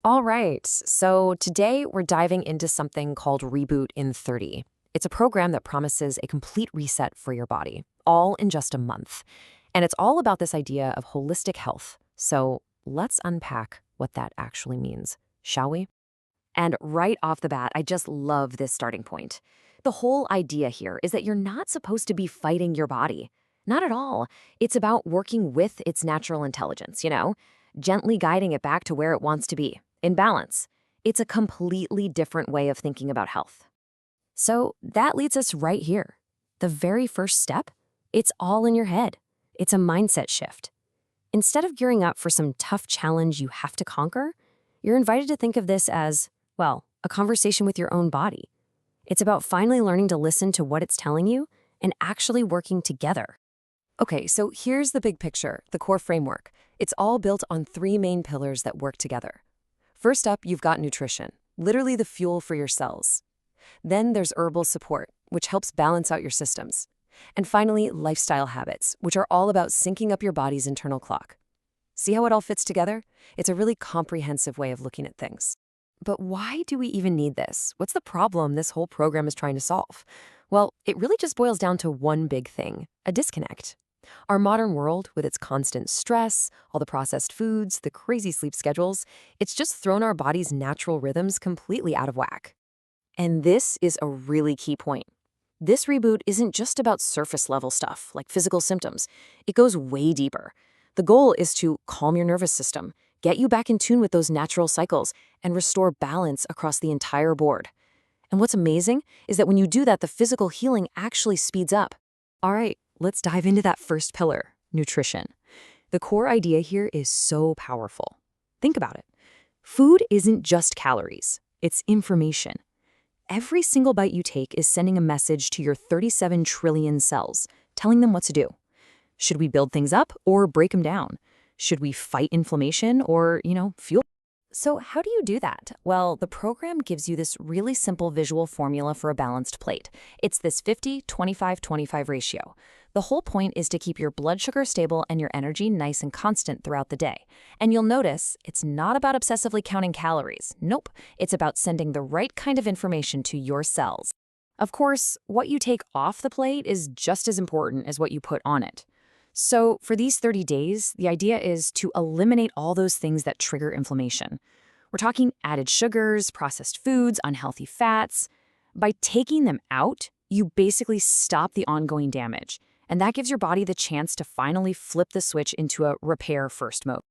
All right, so today we're diving into something called Reboot in 30. It's a program that promises a complete reset for your body, all in just a month. And it's all about this idea of holistic health. So let's unpack what that actually means, shall we? And right off the bat, I just love this starting point. The whole idea here is that you're not supposed to be fighting your body. Not at all. It's about working with its natural intelligence, gently guiding it back to where it wants to be, in balance. It's a completely different way of thinking about health. So that leads us right here. The very first step, it's all in your head. It's a mindset shift. Instead of gearing up for some tough challenge you have to conquer, you're invited to think of this as, well, a conversation with your own body. It's about finally learning to listen to what it's telling you and actually working together. Okay, so here's the big picture, the core framework. It's all built on three main pillars that work together. First up, you've got nutrition, literally the fuel for your cells. Then there's herbal support, which helps balance out your systems. And finally, lifestyle habits, which are all about syncing up your body's internal clock. See how it all fits together? It's a really comprehensive way of looking at things. But why do we even need this? What's the problem this whole program is trying to solve? Well, it really just boils down to one big thing, a disconnect. Our modern world, with its constant stress, all the processed foods, the crazy sleep schedules, it's just thrown our body's natural rhythms completely out of whack. And this is a really key point. This reboot isn't just about surface-level stuff, like physical symptoms. It goes way deeper. The goal is to calm your nervous system, get you back in tune with those natural cycles, and restore balance across the entire board. And what's amazing is that when you do that, the physical healing actually speeds up. All right, let's dive into that first pillar, nutrition. The core idea here is so powerful. Think about it. Food isn't just calories, it's information. Every single bite you take is sending a message to your 37 trillion cells, telling them what to do. Should we build things up or break them down? Should we fight inflammation or, fuel? So how do you do that? Well, the program gives you this really simple visual formula for a balanced plate. It's this 50-25-25 ratio. The whole point is to keep your blood sugar stable and your energy nice and constant throughout the day. And you'll notice it's not about obsessively counting calories. Nope, it's about sending the right kind of information to your cells. Of course, what you take off the plate is just as important as what you put on it. So for these 30 days, the idea is to eliminate all those things that trigger inflammation. We're talking added sugars, processed foods, unhealthy fats. By taking them out, you basically stop the ongoing damage, and that gives your body the chance to finally flip the switch into a repair-first mode.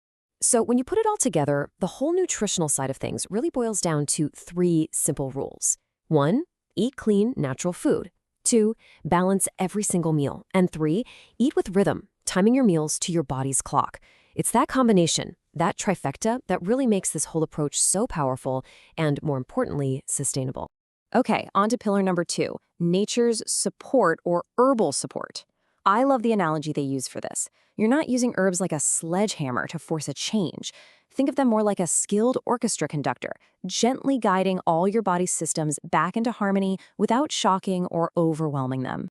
So when you put it all together, the whole nutritional side of things really boils down to three simple rules. 1, eat clean, natural food. 2, balance every single meal. And 3, eat with rhythm, timing your meals to your body's clock. It's that combination, that trifecta, that really makes this whole approach so powerful and, more importantly, sustainable. Okay, on to pillar number 2, nature's support or herbal support. I love the analogy they use for this. You're not using herbs like a sledgehammer to force a change. Think of them more like a skilled orchestra conductor, gently guiding all your body's systems back into harmony without shocking or overwhelming them.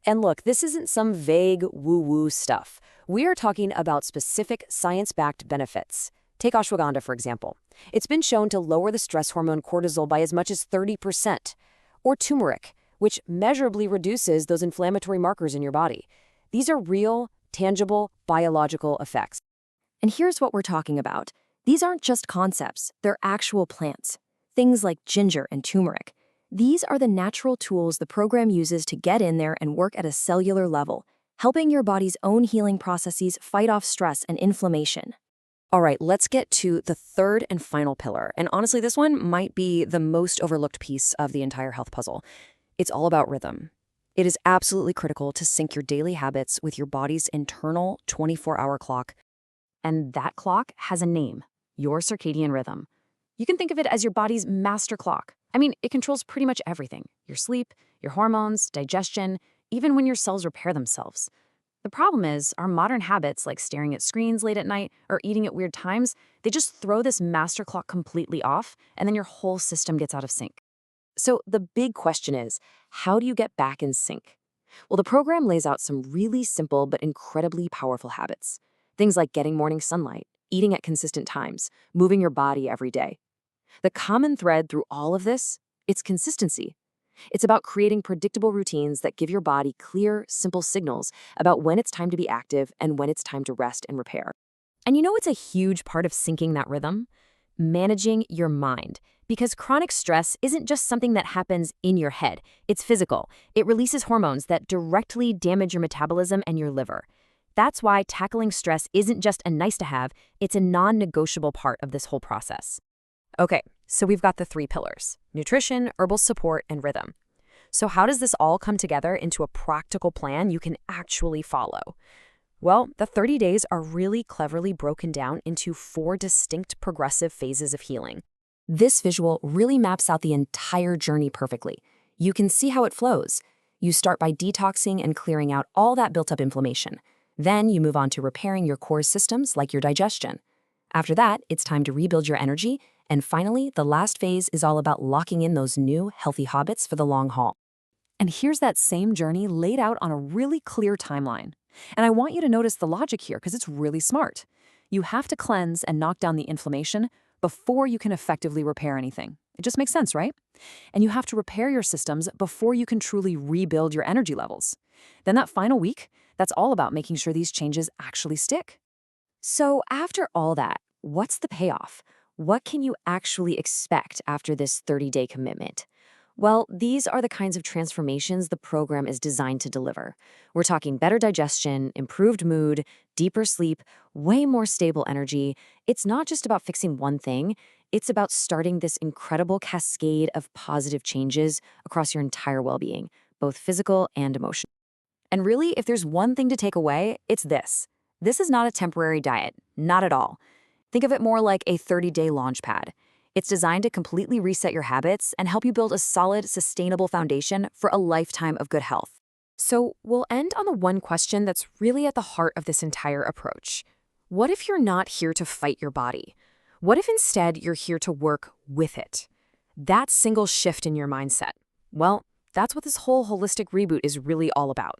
And look, this isn't some vague woo-woo stuff. We are talking about specific science-backed benefits. Take ashwagandha, for example. It's been shown to lower the stress hormone cortisol by as much as 30%. Or turmeric, which measurably reduces those inflammatory markers in your body. These are real, tangible, biological effects. And here's what we're talking about. These aren't just concepts, they're actual plants. Things like ginger and turmeric. These are the natural tools the program uses to get in there and work at a cellular level, helping your body's own healing processes fight off stress and inflammation. All right, let's get to the third and final pillar. And honestly, this one might be the most overlooked piece of the entire health puzzle. It's all about rhythm. It is absolutely critical to sync your daily habits with your body's internal 24-hour clock. And that clock has a name, your circadian rhythm. You can think of it as your body's master clock. I mean, it controls pretty much everything. Your sleep, your hormones, digestion, even when your cells repair themselves. The problem is, our modern habits, like staring at screens late at night or eating at weird times, they just throw this master clock completely off, and then your whole system gets out of sync. So the big question is, how do you get back in sync? Well, the program lays out some really simple but incredibly powerful habits. Things like getting morning sunlight, eating at consistent times, moving your body every day. The common thread through all of this, it's consistency. It's about creating predictable routines that give your body clear, simple signals about when it's time to be active and when it's time to rest and repair. And you know what's a huge part of syncing that rhythm? Managing your mind. Because chronic stress isn't just something that happens in your head, it's physical. It releases hormones that directly damage your metabolism and your liver. That's why tackling stress isn't just a nice to have, it's a non-negotiable part of this whole process. Okay, so we've got the three pillars: nutrition, herbal support, and rhythm. So how does this all come together into a practical plan you can actually follow? Well, the 30 days are really cleverly broken down into 4 distinct progressive phases of healing. This visual really maps out the entire journey perfectly. You can see how it flows. You start by detoxing and clearing out all that built-up inflammation. Then you move on to repairing your core systems like your digestion. After that, it's time to rebuild your energy. And finally, the last phase is all about locking in those new, healthy habits for the long haul. And here's that same journey laid out on a really clear timeline. And I want you to notice the logic here because it's really smart. You have to cleanse and knock down the inflammation before you can effectively repair anything. It just makes sense, right? And you have to repair your systems before you can truly rebuild your energy levels. Then that final week, that's all about making sure these changes actually stick. So after all that, what's the payoff? What can you actually expect after this 30-day commitment? Well, these are the kinds of transformations the program is designed to deliver. We're talking better digestion, improved mood, deeper sleep, way more stable energy. It's not just about fixing one thing. It's about starting this incredible cascade of positive changes across your entire well-being, both physical and emotional. And really, if there's one thing to take away, it's this. This is not a temporary diet, not at all. Think of it more like a 30-day launch pad. It's designed to completely reset your habits and help you build a solid, sustainable foundation for a lifetime of good health. So we'll end on the one question that's really at the heart of this entire approach. What if you're not here to fight your body? What if instead you're here to work with it? That single shift in your mindset. Well, that's what this whole holistic reboot is really all about.